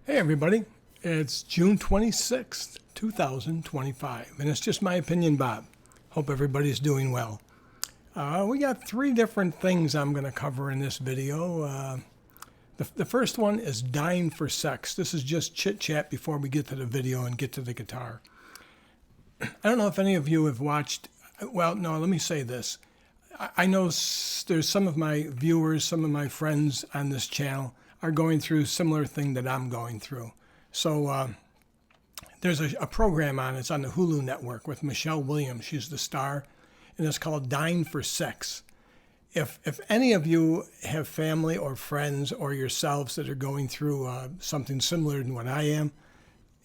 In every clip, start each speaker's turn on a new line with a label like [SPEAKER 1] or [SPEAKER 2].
[SPEAKER 1] Hey everybody, it's June 26th, 2025, and it's just my opinion, Bob. Hope everybody's doing well. We got three different things I'm going to cover in this video. The first one is dying for sex. This is just chit-chat before we get to the video and get to the guitar. I don't know if any of you have watched, well, no, let me say this. I know there's some of my viewers, some of my friends on this channel are going through a similar thing that I'm going through. So there's a program on, it's on the Hulu network with Michelle Williams. She's the star, and it's called Dying for Sex. If any of you have family or friends or yourselves that are going through something similar to what I am,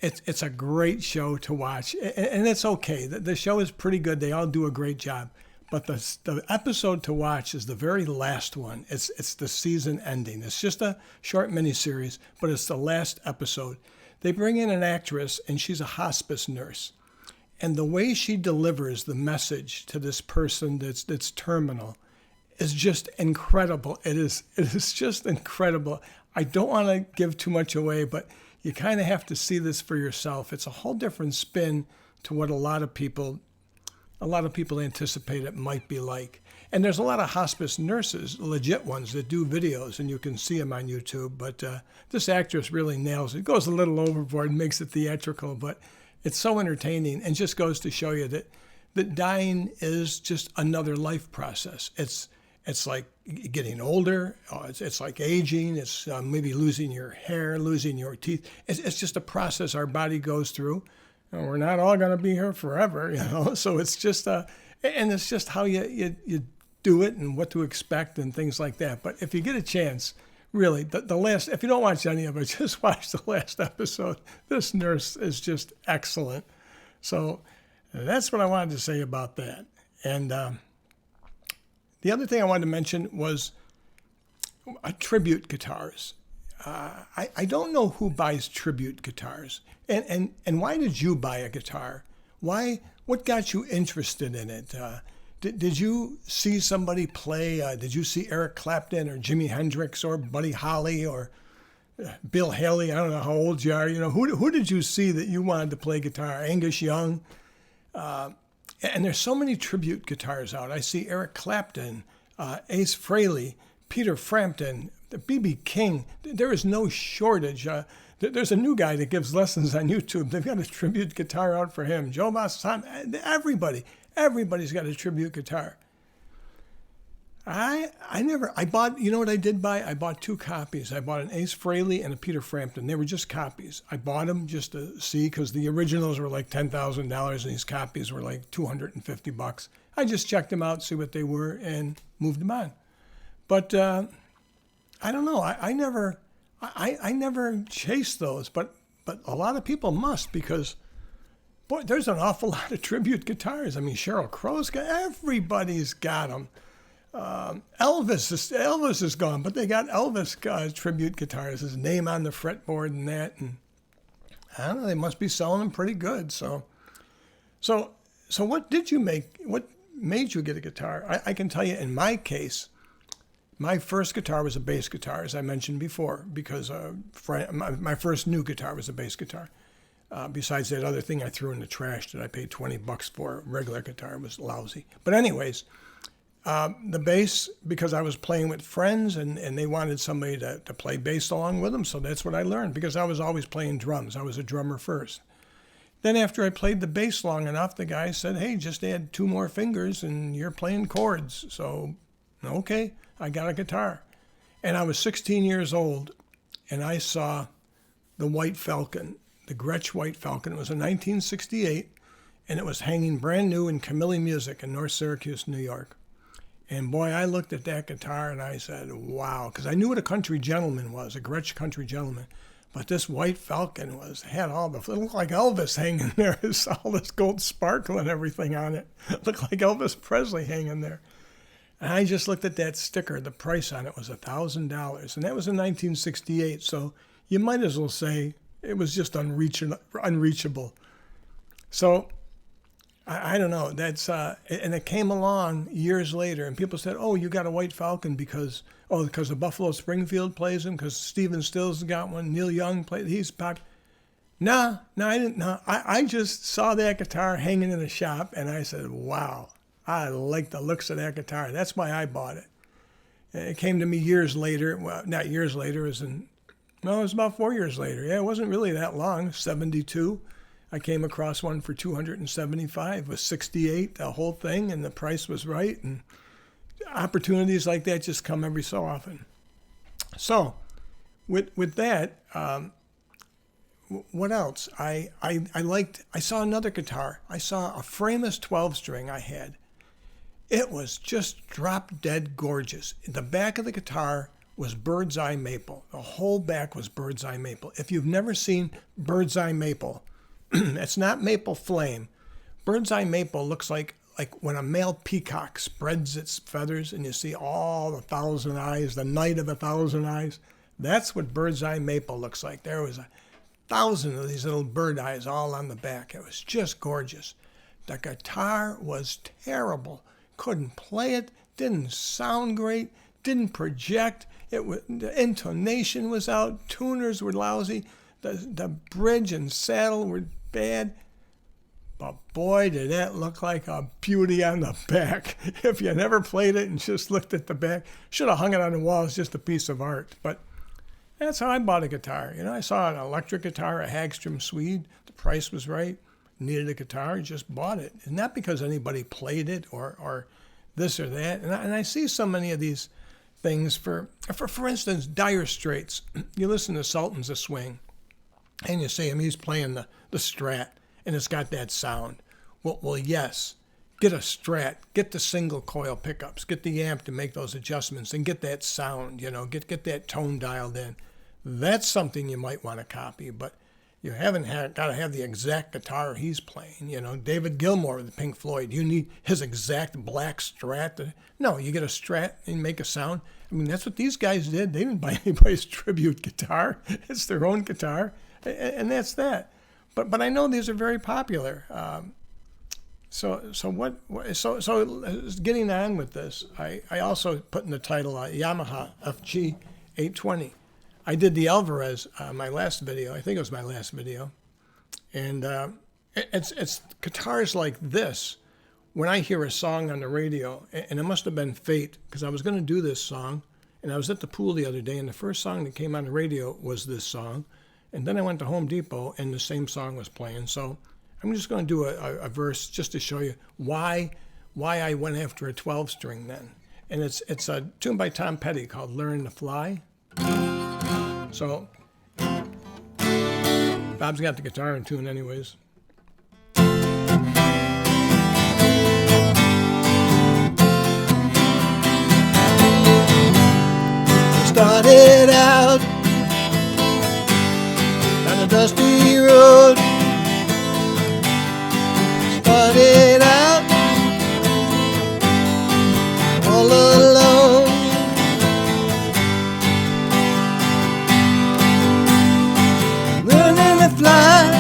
[SPEAKER 1] it's a great show to watch, and it's okay. The show is pretty good. They all do a great job. But the episode to watch is the very last one. It's the season ending. It's just a short miniseries, but it's the last episode. They bring in an actress, and she's a hospice nurse. And the way she delivers the message to this person that's terminal is just incredible. It is just incredible. I don't want to give too much away, but you kind of have to see this for yourself. It's a whole different spin to what a lot of people anticipate it might be like. And there's a lot of hospice nurses, legit ones, that do videos, and you can see them on YouTube. But this actress really nails it. It goes a little overboard, makes it theatrical, but it's so entertaining and just goes to show you that dying is just another life process. It's like getting older. It's like aging. It's maybe losing your hair, losing your teeth. It's just a process our body goes through. And we're not all going to be here forever, So it's just and it's just how you do it and what to expect and things like that. But if you get a chance, really, the last, if you don't watch any of it, just watch the last episode. This nurse is just excellent. So that's what I wanted to say about that. And the other thing I wanted to mention was tribute guitars. I don't know who buys tribute guitars. And why did you buy a guitar? What got you interested in it? Did you see somebody play? Did you see Eric Clapton or Jimi Hendrix or Buddy Holly or Bill Haley? I don't know how old you are. Who did you see that you wanted to play guitar? Angus Young? And there's so many tribute guitars out. I see Eric Clapton, Ace Frehley, Peter Frampton, B.B. King. There is no shortage. There's a new guy that gives lessons on YouTube. They've got a tribute guitar out for him. Joe Bassan, everybody's got a tribute guitar. I bought, you know what I did buy? I bought two copies. I bought an Ace Frehley and a Peter Frampton. They were just copies. I bought them just to see because the originals were like $10,000 and these copies were like $250. I just checked them out, see what they were, and moved them on. But I don't know. I never chased those, but a lot of people must because, boy, there's an awful lot of tribute guitars. I mean, Sheryl Crow's got, everybody's got them. Elvis is gone, but they got Elvis tribute guitars, his name on the fretboard and that, and I don't know, they must be selling them pretty good. So what made you get a guitar? I can tell you, in my case, my first guitar was a bass guitar, as I mentioned before, because my first new guitar was a bass guitar. Besides that other thing I threw in the trash that I paid $20 for, regular guitar was lousy. But anyways, the bass, because I was playing with friends and they wanted somebody to play bass along with them, so that's what I learned, because I was always playing drums. I was a drummer first. Then after I played the bass long enough, the guy said, hey, just add 2 more fingers and you're playing chords. So, okay, I got a guitar. And I was 16 years old, and I saw the White Falcon, the Gretsch White Falcon. It was a 1968, and it was hanging brand new in Camille Music in North Syracuse, New York. And boy, I looked at that guitar and I said, wow, because I knew what a country gentleman was, a Gretsch country gentleman. But this White Falcon had all it looked like Elvis hanging there. It's all this gold sparkle and everything on it. It looked like Elvis Presley hanging there. And I just looked at that sticker. The price on it was $1,000. And that was in 1968. So you might as well say it was just unreachable. So I don't know. That's and it came along years later, and people said, "Oh, you got a White Falcon because of Buffalo Springfield plays him, because Stephen Stills got one, Neil Young played. He's pop." No, I didn't know. I just saw that guitar hanging in a shop, and I said, "Wow, I like the looks of that guitar." That's why I bought it. It came to me years later. Well, not years later. It was about 4 years later. Yeah, it wasn't really that long. 72. I came across one for $275. It was 68, the whole thing, and the price was right. And opportunities like that just come every so often. So, with that, what else? I saw another guitar. I saw a Framus 12-string I had. It was just drop dead gorgeous. The back of the guitar was bird's eye maple. The whole back was bird's eye maple. If you've never seen bird's eye maple, it's not maple flame. Bird's eye maple looks like when a male peacock spreads its feathers and you see all the thousand eyes, the night of 1,000 eyes. That's what bird's eye maple looks like. There was 1,000 of these little bird eyes all on the back. It was just gorgeous. The guitar was terrible. Couldn't play it, didn't sound great, didn't project. The intonation was out, tuners were lousy, the bridge and saddle were bad. But boy, did that look like a beauty on the back. If you never played it and just looked at the back, should have hung it on the wall as just a piece of art. But that's how I bought a guitar. I saw an electric guitar, a Hagstrom Swede. The price was right. Needed a guitar, just bought it. And not because anybody played it or this or that. And I see so many of these things for instance, Dire Straits. You listen to Sultans of Swing, and you see him, he's playing the Strat, and it's got that sound. Well, yes, get a Strat, get the single coil pickups, get the amp to make those adjustments, and get that sound, get that tone dialed in. That's something you might want to copy, but you haven't got to have the exact guitar he's playing. David Gilmour with Pink Floyd, you need his exact black Strat. No, you get a Strat and make a sound. I mean, that's what these guys did. They didn't buy anybody's tribute guitar. It's their own guitar, and that's that. But I know these are very popular. So getting on with this, I also put in the title Yamaha FG820. I did the Alvarez, my last video. I think it was my last video. And it's guitars like this. When I hear a song on the radio, and it must have been fate, because I was going to do this song, and I was at the pool the other day, and the first song that came on the radio was this song. And then I went to Home Depot, and the same song was playing. So I'm just going to do a verse just to show you why I went after a 12-string then. And it's a tune by Tom Petty called Learn to Fly. So, Bob's got the guitar in tune anyways. Started out on a dusty road. Started out all alone. Learning to fly,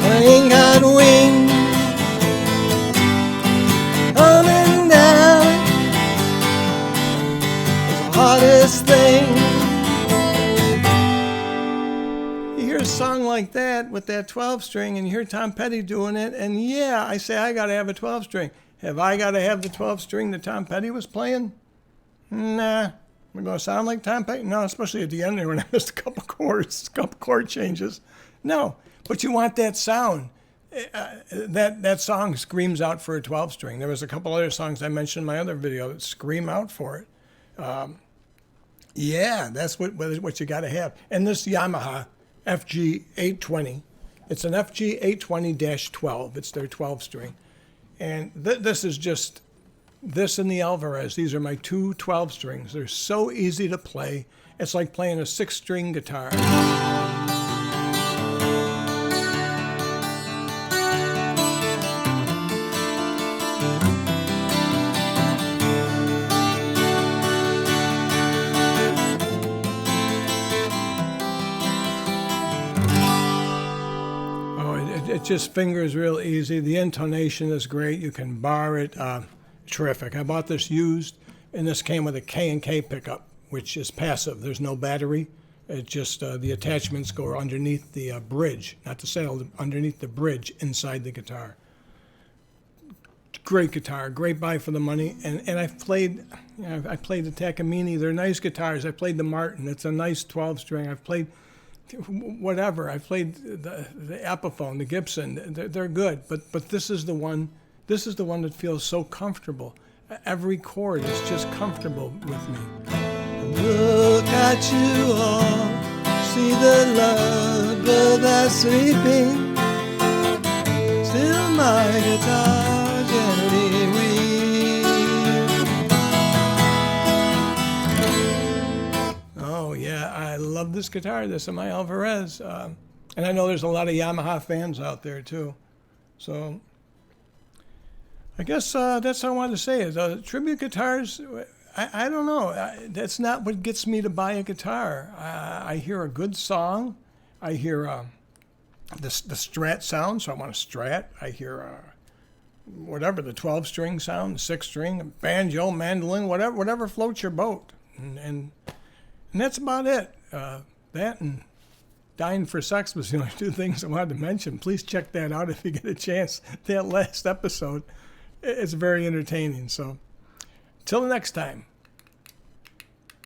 [SPEAKER 1] I ain't got wings. Coming down is the hardest thing. You hear a song like that with that 12-string, and you hear Tom Petty doing it, and yeah, I say I got to have a 12-string. Have I got to have the 12-string that Tom Petty was playing? Nah. Am I going to sound like Tom Petty? No, especially at the end there when I missed a couple chords, a couple chord changes. No, but you want that sound. That song screams out for a 12-string. There was a couple other songs I mentioned in my other video that scream out for it. Yeah, that's what you got to have. And this Yamaha FG820, it's an FG820-12. It's their 12-string. And this is just... This and the Alvarez, these are my two 12-strings. They're so easy to play. It's like playing a 6-string guitar. just fingers real easy. The intonation is great. You can bar it. Terrific. I bought this used, and this came with a K&K pickup, which is passive. There's no battery. It just, the attachments go underneath the bridge, not the saddle, underneath the bridge inside the guitar. Great guitar, great buy for the money. And I've played, I played the Takamine. They're nice guitars. I played the Martin. It's a nice 12-string. I've played whatever. I played the Epiphone, the Gibson. They're good. But this is the one. This is the one that feels so comfortable. Every chord is just comfortable with me.
[SPEAKER 2] Look at you all, see the lovebird that's sleeping. Still my guitar gently weeps.
[SPEAKER 1] Oh yeah, I love this guitar. This is my Alvarez, and I know there's a lot of Yamaha fans out there too. So I guess that's all I wanted to say. Is tribute guitars. I don't know. That's not what gets me to buy a guitar. I hear a good song. I hear the Strat sound, so I want a Strat. I hear whatever, the 12-string sound, the 6-string, banjo, mandolin, whatever floats your boat. And that's about it. That and Dying for Sex was the only two things I wanted to mention. Please check that out if you get a chance. That last episode, it's very entertaining. So till the next time.